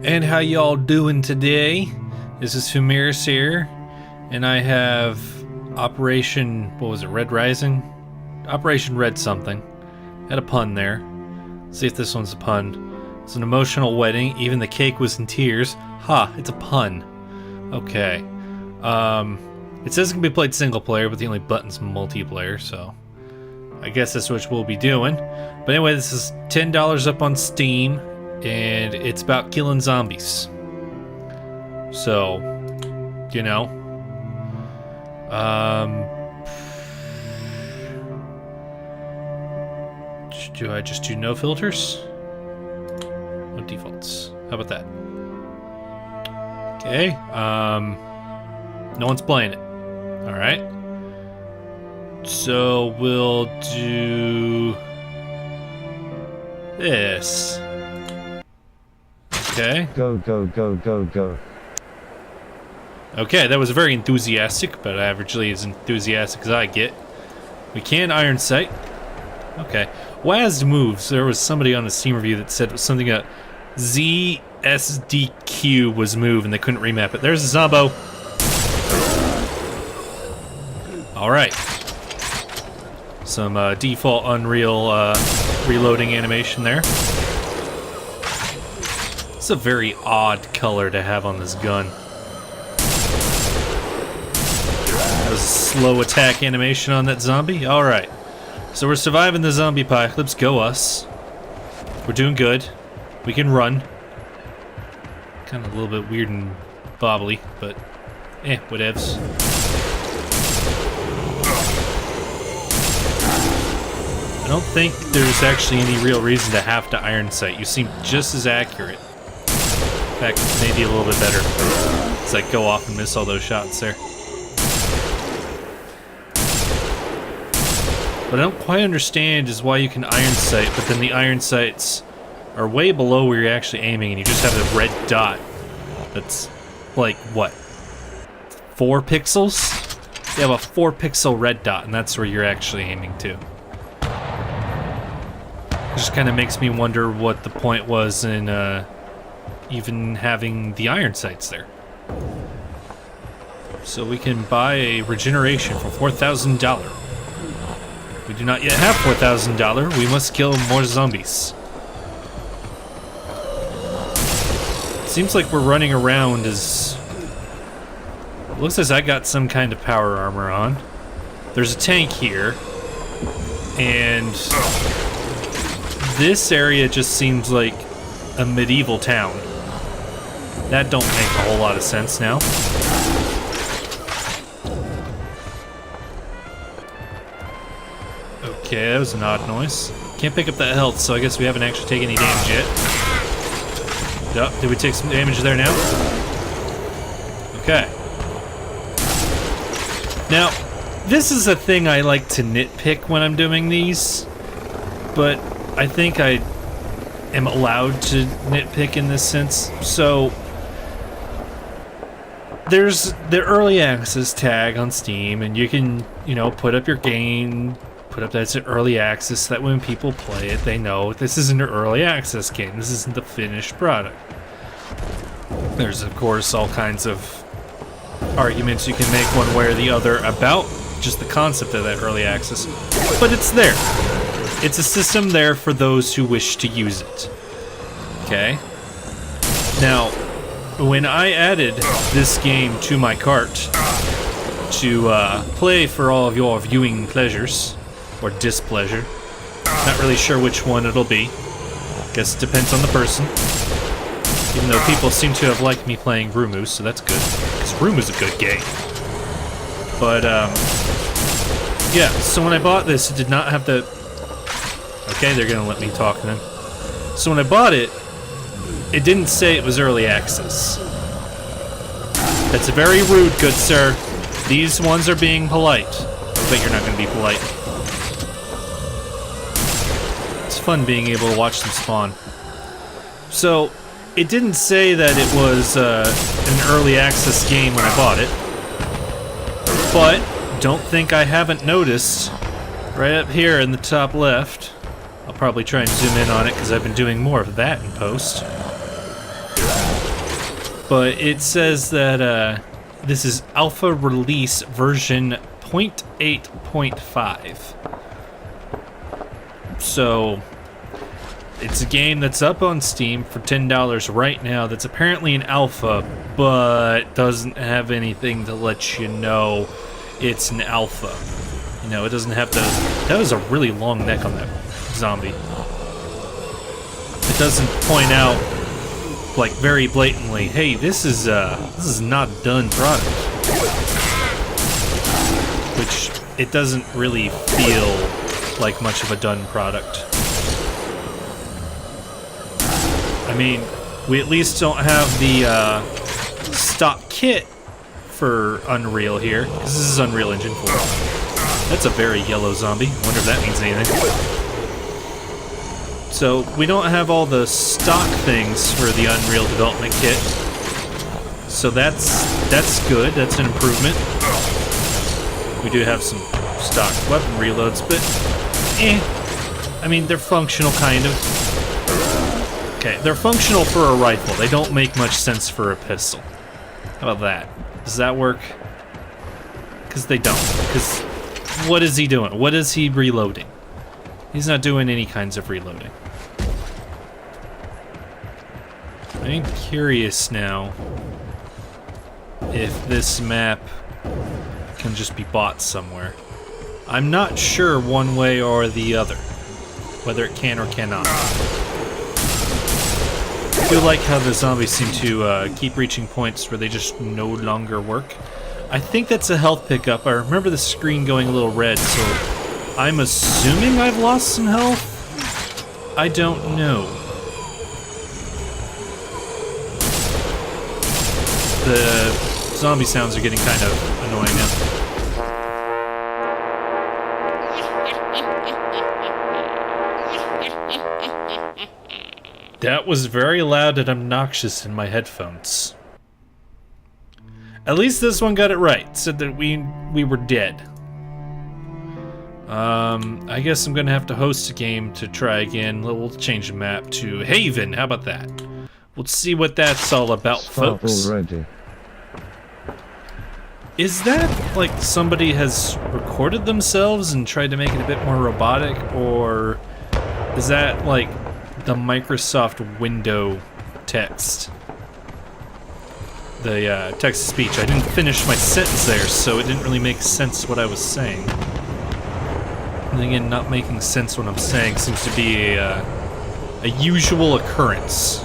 And how y'all doing today? This is Temierus here, and I have Operation, what was it, Red Rising? Operation Red something. Had a pun there. Let's see if this one's a pun. It's an emotional wedding, even the cake was in tears. Ha, it's a pun. Okay. It says it can be played single player, but the only button's multiplayer, so I guess that's what we'll be doing. But anyway, this is $10 up on Steam, and it's about killing zombies. So, you know. Do I just do no filters? No defaults. How about that? Okay, no one's playing it. Alright. So we'll do this. Okay. Go, go, go, go, go. Okay, that was very enthusiastic, but averagely as enthusiastic as I get. We can iron sight. Okay. WASD moves. There was somebody on the Steam review that said something about ZSDQ was moved and they couldn't remap it. There's a Zombo. Alright. Some default Unreal reloading animation there. It's a very odd color to have on this gun. That was a slow attack animation on that zombie. Alright. So we're surviving the zombie apocalypse. Go us. We're doing good. We can run. Kind of a little bit weird and bobbly, but whatevs. I don't think there's actually any real reason to have to iron sight. You seem just as accurate. In fact, maybe a little bit better. It's like go off and miss all those shots there. What I don't quite understand is why you can iron sight, but then the iron sights are way below where you're actually aiming and you just have a red dot that's like, what, 4 pixels? You have a 4 pixel red dot and that's where you're actually aiming to. It just kind of makes me wonder what the point was in even having the iron sights there. So we can buy a regeneration for $4,000. We do not yet have $4,000. We must kill more zombies. Seems like we're running around as... It looks as I got some kind of power armor on. There's a tank here. And... this area just seems like a medieval town. That don't make a whole lot of sense now. Okay, that was an odd noise. Can't pick up that health, so I guess we haven't actually taken any damage yet. Oh, did we take some damage there now? Okay. Now, this is a thing I like to nitpick when I'm doing these, but I think I am allowed to nitpick in this sense. So, there's the early access tag on Steam, and you can, you know, put up your game, put up that it's an early access, so that when people play it, they know this isn't an early access game. This isn't the finished product. There's, of course, all kinds of arguments you can make one way or the other about just the concept of that early access, but it's there. It's a system there for those who wish to use it. Okay? Now, when I added this game to my cart to play for all of your viewing pleasures, or displeasure, not really sure which one it'll be. Guess it depends on the person. Even though people seem to have liked me playing Rumu, so that's good. Because Rumu's a good game. But, yeah, so when I bought this, it did not have the... Okay, they're gonna let me talk then. So when I bought it, it didn't say it was early access. That's very rude, good sir. These ones are being polite. But you're not gonna be polite. It's fun being able to watch them spawn. So, it didn't say that it was an early access game when I bought it. But, don't think I haven't noticed, right up here in the top left, I'll probably try and zoom in on it because I've been doing more of that in post. but it says that this is alpha release version 0.8.5. So it's a game that's up on Steam for $10 right now that's apparently an alpha, but doesn't have anything to let you know it's an alpha. You know, it doesn't have the... That was a really long neck on that zombie. It doesn't point out, like, very blatantly, hey, this is not a done product. Which, it doesn't really feel like much of a done product. I mean, we at least don't have the stock kit for Unreal here, because this is Unreal Engine 4. That's a very yellow zombie. I wonder if that means anything. So, we don't have all the stock things for the Unreal Development Kit. So that's good. That's an improvement. We do have some stock weapon reloads, but I mean, they're functional, kind of. Okay, they're functional for a rifle. They don't make much sense for a pistol. How about that? Does that work? Because they don't. Because what is he doing? What is he reloading? He's not doing any kinds of reloading. I'm curious now if this map can just be bought somewhere. I'm not sure one way or the other, whether it can or cannot. I feel like how the zombies seem to keep reaching points where they just no longer work. I think that's a health pickup. I remember the screen going a little red, so I'm assuming I've lost some health? I don't know. The zombie sounds are getting kind of annoying now. That was very loud and obnoxious in my headphones. At least this one got it right. It said that we were dead. I guess I'm gonna have to host a game to try again. We'll change the map to Haven. How about that? We'll see what that's all about, folks. Already. Is that like somebody has recorded themselves and tried to make it a bit more robotic, or is that like the Microsoft window text? The text-to-speech. I didn't finish my sentence there, so it didn't really make sense what I was saying. And again, not making sense what I'm saying seems to be a usual occurrence.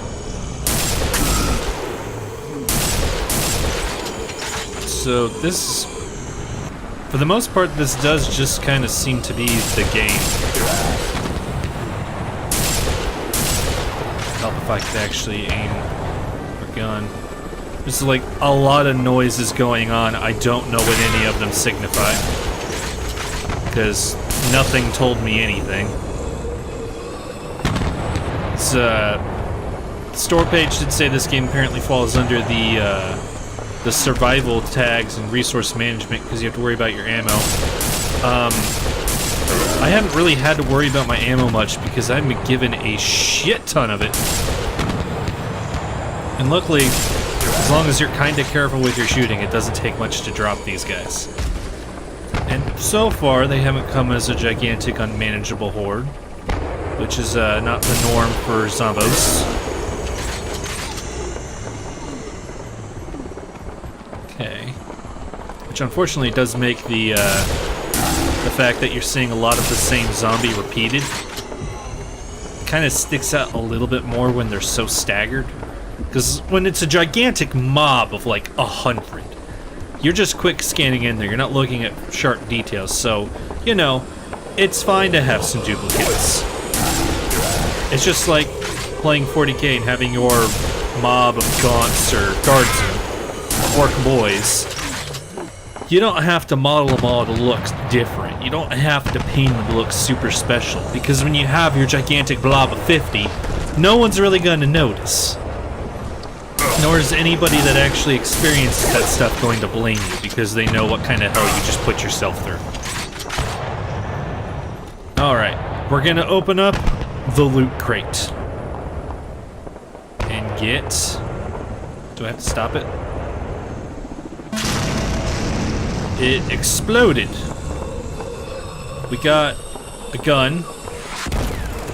So this, for the most part, this does just kind of seem to be the game. Help if I could actually aim a gun. There's like a lot of noises going on. I don't know what any of them signify, because nothing told me anything. It's, the store page did say this game apparently falls under the survival tags and resource management, because you have to worry about your ammo. I haven't really had to worry about my ammo much because I've been given a shit ton of it. And luckily, as long as you're kind of careful with your shooting, it doesn't take much to drop these guys. And so far, they haven't come as a gigantic, unmanageable horde, which is not the norm for zombos. Okay. Which unfortunately does make the fact that you're seeing a lot of the same zombie repeated kind of sticks out a little bit more when they're so staggered. Because when it's a gigantic mob of like 100, you're just quick scanning in there. You're not looking at sharp details. So, you know, it's fine to have some duplicates. It's just like playing 40k and having your mob of gaunts or guardsmen, orc boys. You don't have to model them all to look different. You don't have to paint them to look super special. Because when you have your gigantic blob of 50, no one's really going to notice. Nor is anybody that actually experiences that stuff going to blame you, because they know what kind of hell you just put yourself through. Alright, we're gonna open up the loot crate. And get Do I have to stop it? It exploded. We got a gun.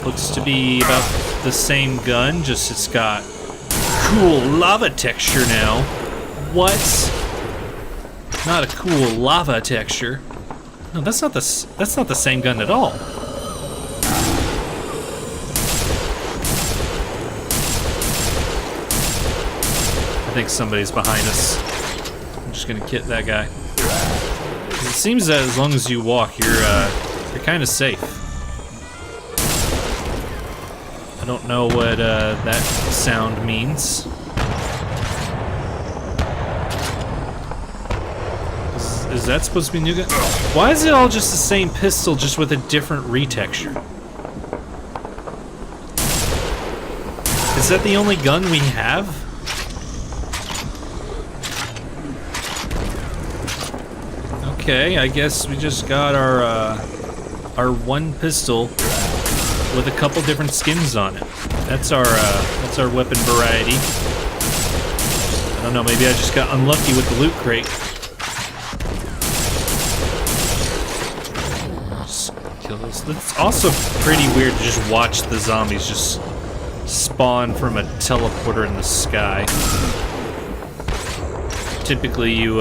Looks to be about the same gun, just it's got cool lava texture now. What? Not a cool lava texture. No, that's not the same gun at all. I think somebody's behind us. I'm just gonna kit that guy. It seems that as long as you walk, you're kind of safe. I don't know what that sound means. Is that supposed to be new gun? Why is it all just the same pistol, just with a different retexture? Is that the only gun we have? Okay, I guess we just got our one pistol with a couple different skins on it. That's our weapon variety. I don't know, maybe I just got unlucky with the loot crate. Just kill those. It's also pretty weird to just watch the zombies just spawn from a teleporter in the sky. Typically you,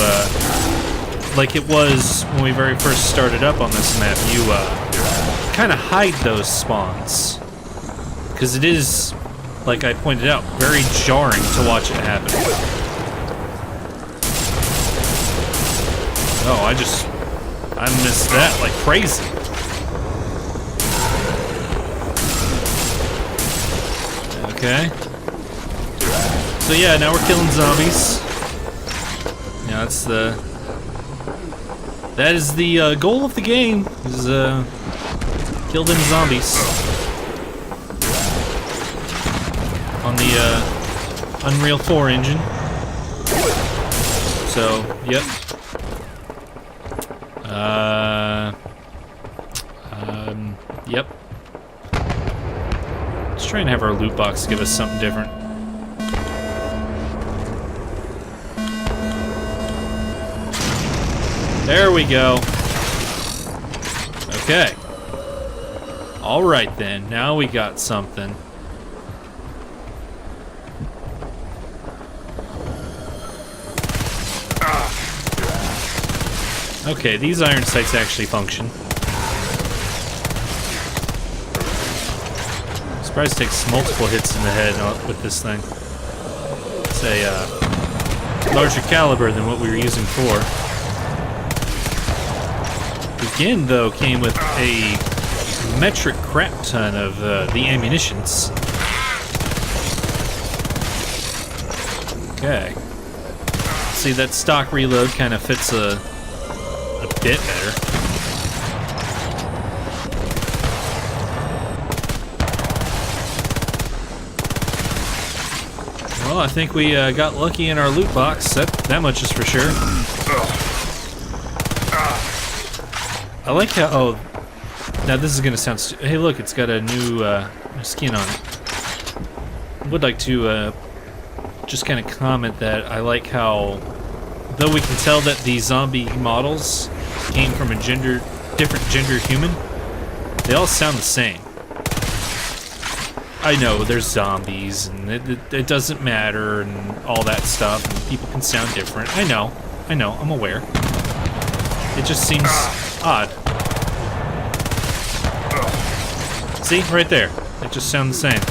like it was when we very first started up on this map, you kind of hide those spawns. Because it is, like I pointed out, very jarring to watch it happen. Oh, I missed that like crazy. Okay. So yeah, now we're killing zombies. Yeah, that is the goal of the game, is kill them zombies. On the Unreal 4 engine. So, yep. Yep. Let's try and have our loot box give us something different. There we go. Okay. Alright then, now we got something. Okay, these iron sights actually function. I'm surprised it takes multiple hits in the head with this thing. It's a larger caliber than what we were using before. Again, though, came with a metric crap ton of the ammunitions. Okay. See, that stock reload kind of fits a bit better. Well, I think we got lucky in our loot box. That much is for sure. I like how, oh, now this is gonna sound hey look, it's got a new skin on it. I would like to just kind of comment that I like how, though we can tell that the zombie models came from a different gender human, they all sound the same. I know, there's zombies, and it doesn't matter, and all that stuff, and people can sound different. I know, I'm aware. It just seems odd. See, right there. It just sounds the same.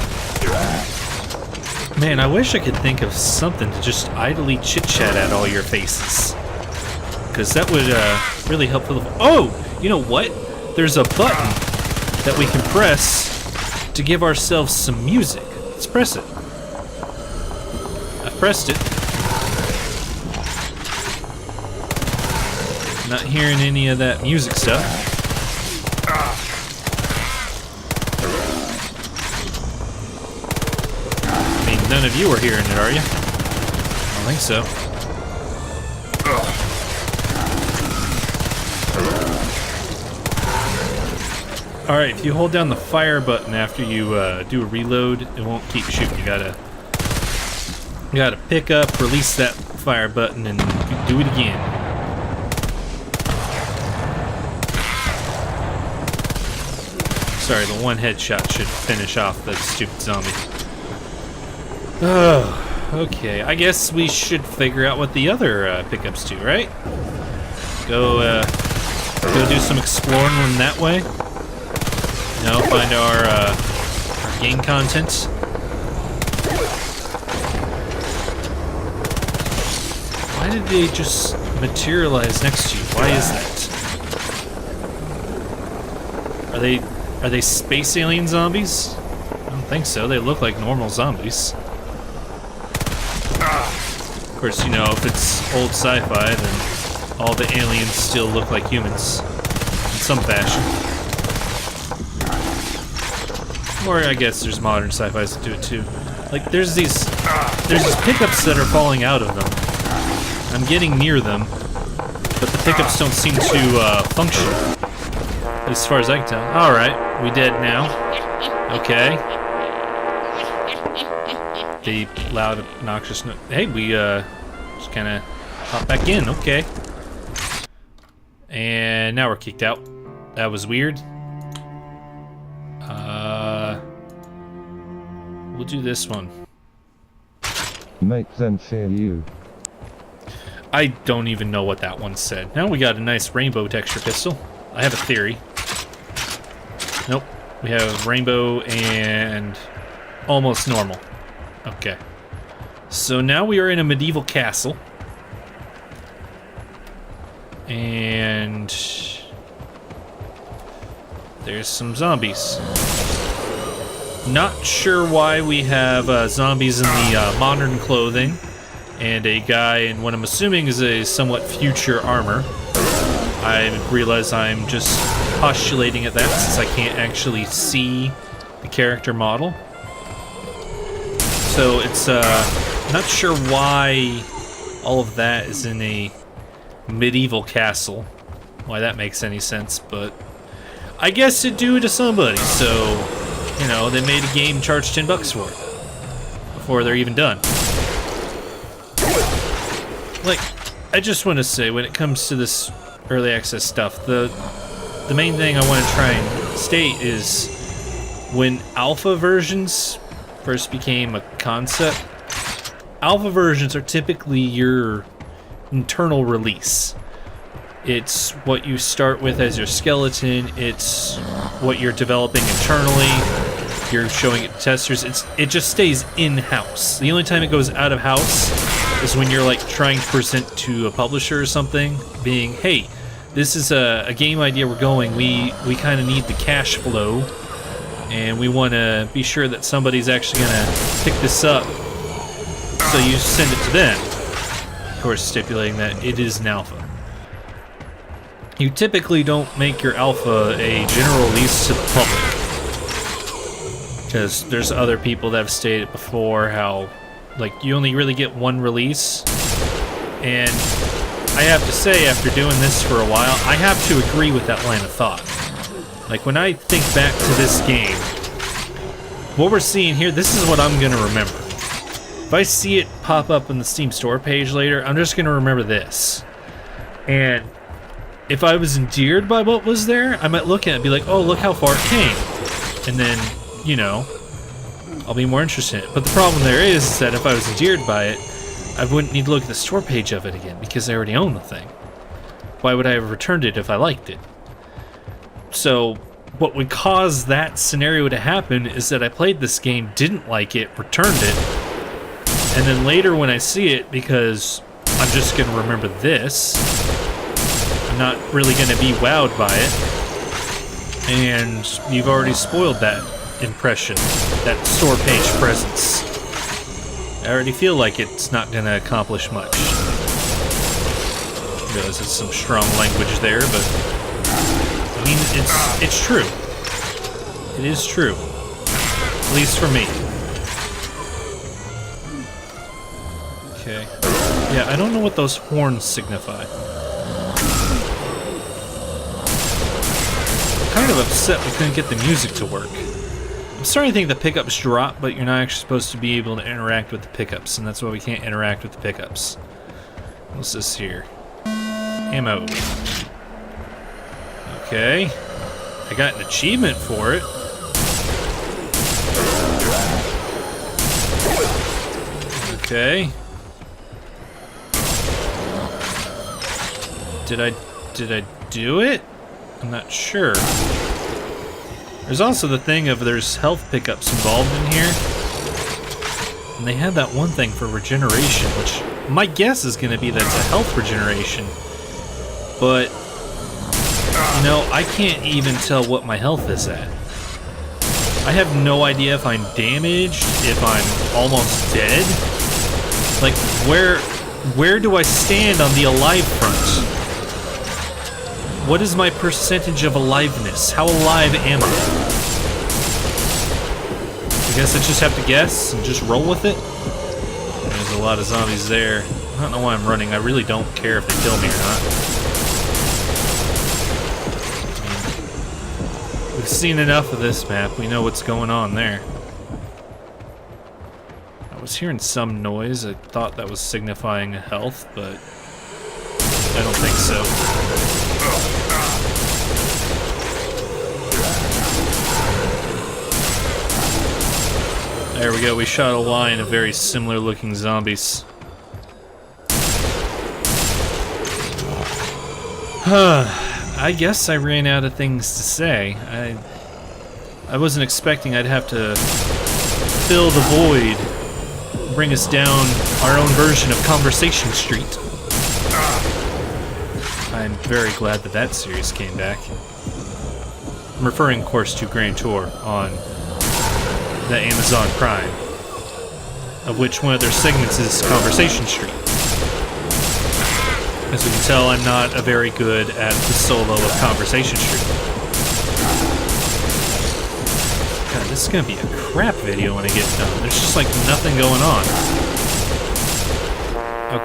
Man, I wish I could think of something to just idly chit-chat at all your faces. Because that would really help fill the... Oh! You know what? There's a button that we can press to give ourselves some music. Let's press it. I've pressed it. Not hearing any of that music stuff. I mean, none of you are hearing it, are you? I don't think so. Alright, if you hold down the fire button after you do a reload, it won't keep shooting. You gotta You gotta pick up, release that fire button, and do it again. Sorry, the one headshot should finish off that stupid zombie. Oh, okay. I guess we should figure out what the other pickups do, right? Go do some exploring in that way. Now find our game content. Why did they just materialize next to you? Why is that? Are they space alien zombies? I don't think so. They look like normal zombies. Of course, you know, if it's old sci-fi, then all the aliens still look like humans in some fashion. Or I guess there's modern sci-fis that do it too. Like there's these pickups that are falling out of them. I'm getting near them, but the pickups don't seem to function. As far as I can tell. Alright, we dead now. Okay. The loud, obnoxious noise. Hey, we just kind of pop back in. Okay. And now we're kicked out. That was weird. We'll do this one. Make them fear you. I don't even know what that one said. Now we got a nice rainbow texture pistol. I have a theory. Nope. We have rainbow and almost normal. Okay. So now we are in a medieval castle. And there's some zombies. Not sure why we have zombies in the modern clothing and a guy in what I'm assuming is a somewhat future armor. I realize I'm just postulating at that since I can't actually see the character model. So it's not sure why all of that is in a medieval castle. Why that makes any sense, but I guess it's due to somebody, so you know, they made a game, charged $10 for it before they're even done. Like, I just want to say, when it comes to this early access stuff, the main thing I want to try and state is when alpha versions first became a concept, alpha versions are typically your internal release. It's what you start with as your skeleton, it's what you're developing internally, you're showing it to testers, it just stays in-house. The only time it goes out of house is when you're like trying to present to a publisher or something, being, hey, this is a game idea we're going, we kind of need the cash flow, and we want to be sure that somebody's actually going to pick this up, so you send it to them. Of course, stipulating that it is an alpha. You typically don't make your alpha a general release to the public, because there's other people that have stated before how, like, you only really get one release, and I have to say, after doing this for a while, I have to agree with that line of thought. Like, when I think back to this game, what we're seeing here, this is what I'm gonna remember. If I see it pop up on the Steam store page later, I'm just gonna remember this. And if I was endeared by what was there, I might look at it and be like, oh, look how far it came. And then, you know, I'll be more interested in it. But the problem there is that if I was endeared by it, I wouldn't need to look at the store page of it again because I already own the thing. Why would I have returned it if I liked it? So what would cause that scenario to happen is that I played this game, didn't like it, returned it, and then later when I see it, because I'm just going to remember this, I'm not really going to be wowed by it, and you've already spoiled that impression, that store page presence. I already feel like it's not going to accomplish much. I realize it's some strong language there, but I mean, it's true. It is true. At least for me. Okay. Yeah, I don't know what those horns signify. I'm kind of upset we couldn't get the music to work. I'm starting to think the pickups drop, but you're not actually supposed to be able to interact with the pickups, and that's why we can't interact with the pickups. What's this here? Ammo. Okay. I got an achievement for it. Okay. Did I do it? I'm not sure. There's also the thing of there's health pickups involved in here. And they had that one thing for regeneration, which my guess is going to be that's a health regeneration. But, you know, I can't even tell what my health is at. I have no idea if I'm damaged, if I'm almost dead. Like, where do I stand on the alive front? What is my percentage of aliveness? How alive am I? I guess I just have to guess and just roll with it. There's a lot of zombies there. I don't know why I'm running. I really don't care if they kill me or not. We've seen enough of this map. We know what's going on there. I was hearing some noise. I thought that was signifying health, but I don't think so. There we go, we shot a line of very similar looking zombies. I guess I ran out of things to say. I wasn't expecting I'd have to fill the void, bring us down our own version of Conversation Street. I'm very glad that that series came back. I'm referring, of course, to Grand Tour on the Amazon Prime, of which one of their segments is Conversation Street. As we can tell, I'm not a very good at the solo of Conversation Street. God, this is gonna be a crap video when I get done. There's just like nothing going on.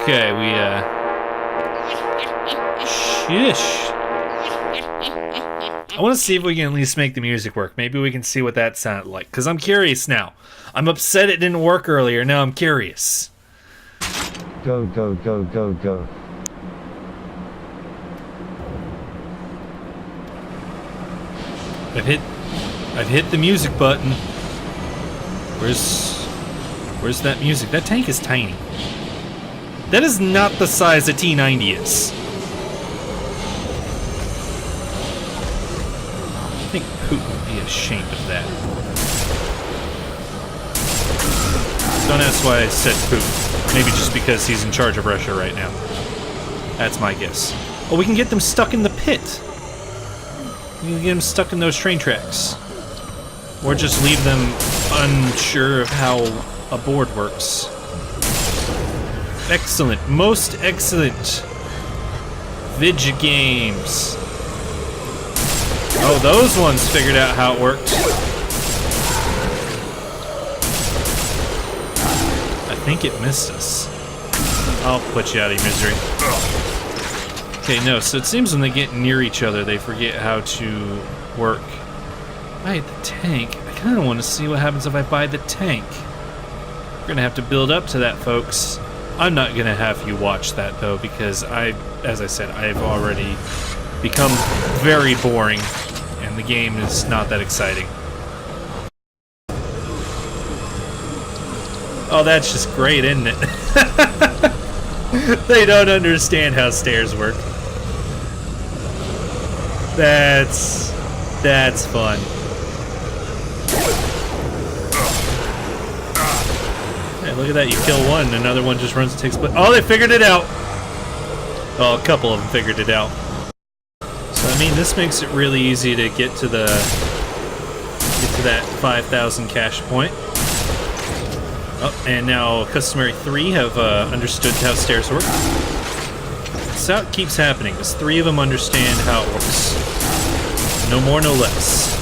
Okay, Shish. I want to see if we can at least make the music work. Maybe we can see what that sounded like, because I'm curious now. I'm upset it didn't work earlier, now I'm curious. Go, go, go, go, go. I've hit the music button. Where's that music? That tank is tiny. That is not the size a T-90 is. I think Putin would be ashamed of that. Don't ask why I said Putin. Maybe just because he's in charge of Russia right now. That's my guess. Oh, we can get them stuck in the pit. We can get them stuck in those train tracks. Or just leave them unsure of how a board works. Excellent. Most excellent. Vidya games. Oh, those ones figured out how it worked. I think it missed us. I'll put you out of your misery. Okay, no, so it seems when they get near each other, they forget how to work. Buy the tank. I kind of want to see what happens if I buy the tank. We're going to have to build up to that, folks. I'm not going to have you watch that, though, because as I said, I've already become very boring, and the game is not that exciting. Oh, that's just great, isn't it? They don't understand how stairs work. That's fun. Hey, look at that, you kill one, and another one just runs and takes... Oh, they figured it out! Well, a couple of them figured it out. So, I mean, this makes it really easy to get to that 5,000 cash point. Oh, and now customary 3 have understood how stairs work. So it keeps happening, as 3 of them understand how it works. No more, no less.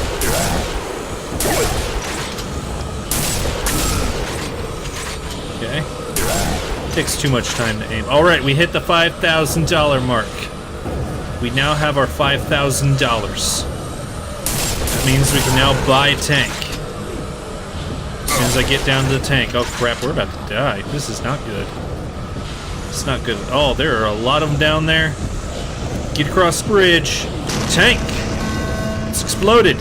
Okay. Takes too much time to aim. Alright, we hit the $5,000 mark. We now have our $5,000. That means we can now buy a tank. soon as I get down to the tank. Oh crap, we're about to die. This is not good. It's not good at all. There are a lot of them down there. Get across the bridge. Tank! It's exploded.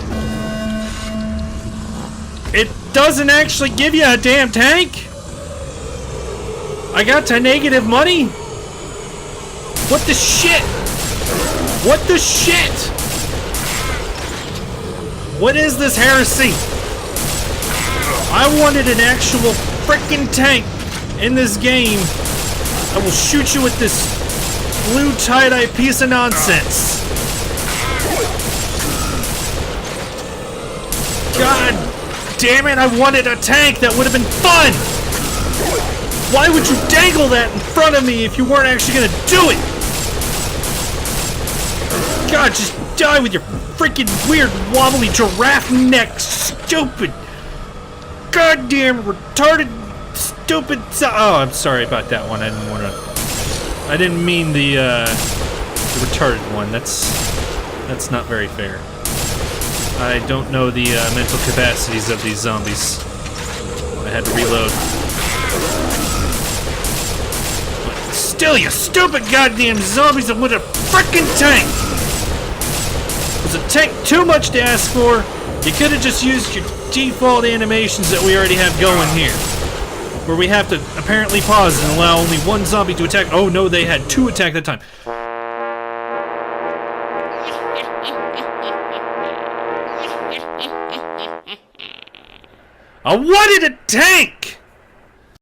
It doesn't actually give you a damn tank? I got to negative money? What the shit? What the shit? What is this heresy? I wanted an actual frickin' tank in this game. I will shoot you with this blue tie-dye piece of nonsense. God damn it, I wanted a tank that would have been fun! Why would you dangle that in front of me if you weren't actually gonna do it? God, just die with your freaking weird wobbly giraffe neck, stupid, goddamn retarded, stupid. Oh, I'm sorry about that one. I didn't mean the retarded one. That's not very fair. I don't know the mental capacities of these zombies. I had to reload. But still, you stupid goddamn zombies! I want a frickin' tank! Was a tank too much to ask for? You could have just used your default animations that we already have going here. Where we have to apparently pause and allow only one zombie to attack. Oh no, they had two attack at a time. I wanted a tank!